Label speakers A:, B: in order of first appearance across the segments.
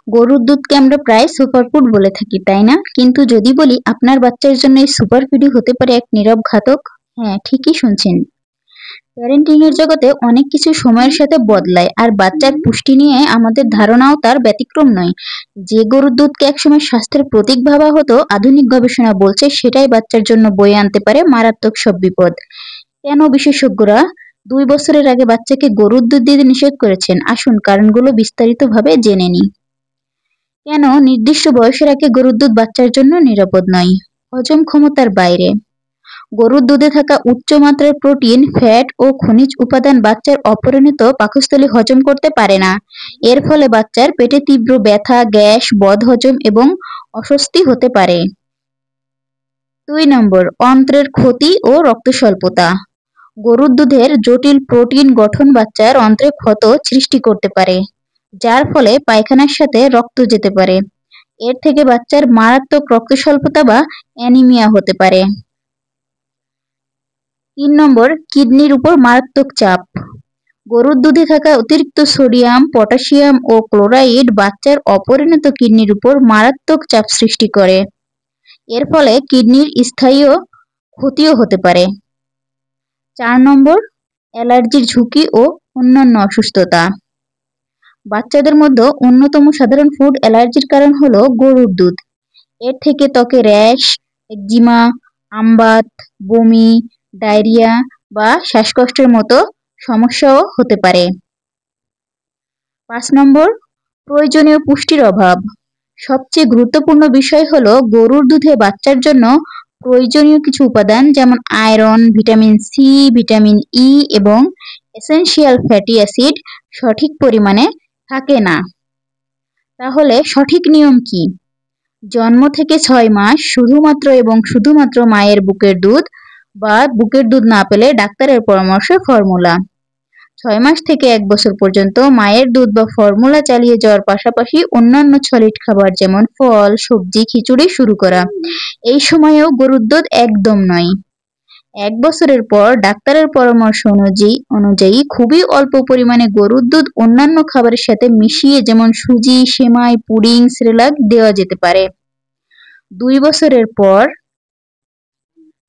A: গরুর দুধকে আমরা প্রায় সুপারফুড বলে থাকি, তাই না? কিন্তু যদি বলি আপনার বাচ্চার জন্য এই সুপারফুডই হতে পারে এক নীরব ঘাতক। হ্যাঁ, ঠিকই শুনছেন। প্যারেন্টিং এর জগতে অনেক কিছু সময়ের সাথে বদলায়, আর বাচ্চার পুষ্টি নিয়ে আমাদের ধারণাও তার ব্যতিক্রম নয়। যে গরুর দুধকে একসময় স্বাস্থ্যের প্রতীক ভাবা হতো, আধুনিক গবেষণা বলছে সেটাই বাচ্চার জন্য বয়ে আনতে পারে মারাত্মক সব বিপদ। কেন বিশেষজ্ঞরা 2 বছরের আগে বাচ্চাকে গরুর দুধ দিতে নিষেধ করেছেন? আসুন কারণগুলো বিস্তারিতভাবে জেনে নিই। কেন নির্দিষ্ট বয়সের আগে গরুর দুধ বাচ্চার জন্য নিরাপদ নয়? হজম ক্ষমতার বাইরে। গরুর দুধে থাকা উচ্চ মাত্রার প্রোটিন, ফ্যাট ও খনিজ উপাদান বাচ্চার অপরিণত পাকস্থলী হজম করতে পারে না। এর ফলে বাচ্চার পেটে তীব্র ব্যথা, গ্যাস, বদহজম এবং অস্বস্তি হতে পারে। 2 অন্ত্রের ক্ষতি ও রক্ত স্বল্পতা। গরুর দুধের জটিল প্রোটিন গঠন বাচ্চার অন্ত্রে ক্ষত সৃষ্টি করতে পারে, যার ফলে পায়খানার সাথে রক্ত যেতে পারে। এর থেকে বাচ্চার মারাত্মক রক্ত স্বল্পতা বা অ্যানিমিয়া হতে পারে। 3 কিডনির উপর মারাত্মক চাপ। গরুর দুধে থাকা অতিরিক্ত সোডিয়াম, পটাশিয়াম ও ক্লোরাইড বাচ্চার অপরিণত কিডনির উপর মারাত্মক চাপ সৃষ্টি করে। এর ফলে কিডনির স্থায়ী ক্ষতিও হতে পারে। 4 অ্যালার্জির ঝুঁকি ও অন্যান্য অসুস্থতা। বাচ্চাদের মধ্যে অন্যতম সাধারণ ফুড অ্যালার্জির কারণ হলো গরুর দুধ। এর থেকে ত্বকে র্যাশ, একজিমা, আমবাত, বমি, ডায়রিয়া বা শ্বাসকষ্টের মতো সমস্যাও হতে পারে। 5 প্রয়োজনীয় পুষ্টির অভাব। সবচেয়ে গুরুত্বপূর্ণ বিষয় হলো গরুর দুধে বাচ্চার জন্য প্রয়োজনীয় কিছু উপাদান যেমন iron, vitamin C, vitamin E এবং এসেনশিয়াল ফ্যাটি অ্যাসিড সঠিক পরিমাণে থাকে না। তাহলে সঠিক নিয়ম কি? জন্ম থেকে 6 মাস শুধুমাত্র মায়ের বুকের দুধ বা বুকের দুধ না পেলে ডাক্তারের পরামর্শে ফর্মুলা। 6 মাস থেকে 1 বছর পর্যন্ত মায়ের দুধ বা ফর্মুলা চালিয়ে যাওয়ার পাশাপাশি অন্যান্য সলিড খাবার যেমন ফল, সবজি, খিচুড়ি শুরু করা। এই সময়েও গরুর দুধ একদম নয়। 1 বছরের পর ডাক্তারের পরামর্শ অনুযায়ী খুবই অল্প পরিমাণে গরুর দুধ অন্যান্য খাবারের সাথে মিশিয়ে যেমন সুজি, সেমাই, পুডিং, সেরেলাক দেওয়া যেতে পারে। 2 বছরের পর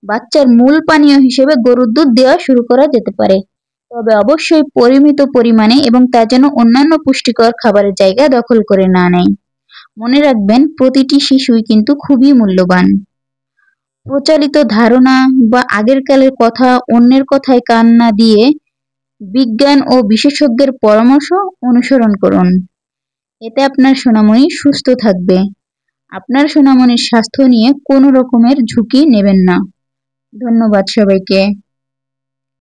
A: বাচ্চার মূল পানীয় হিসেবে গরুর দুধ দেওয়া শুরু করা যেতে পারে, তবে অবশ্যই পরিমিত পরিমাণে এবং তা যেন অন্যান্য পুষ্টিকর খাবারের জায়গা দখল করে না নেয়। মনে রাখবেন, প্রতিটি শিশুই কিন্তু খুবই মূল্যবান। প্রচলিত ধারণা বা আগের কালের কথা, অন্যের কথায় কান না দিয়ে বিজ্ঞান ও বিশেষজ্ঞের পরামর্শ অনুসরণ করুন। এতে আপনার সোনামণি সুস্থ থাকবে। আপনার সোনামণির স্বাস্থ্য নিয়ে কোনো রকমের ঝুঁকি নেবেন না। ধন্যবাদ সবাইকে।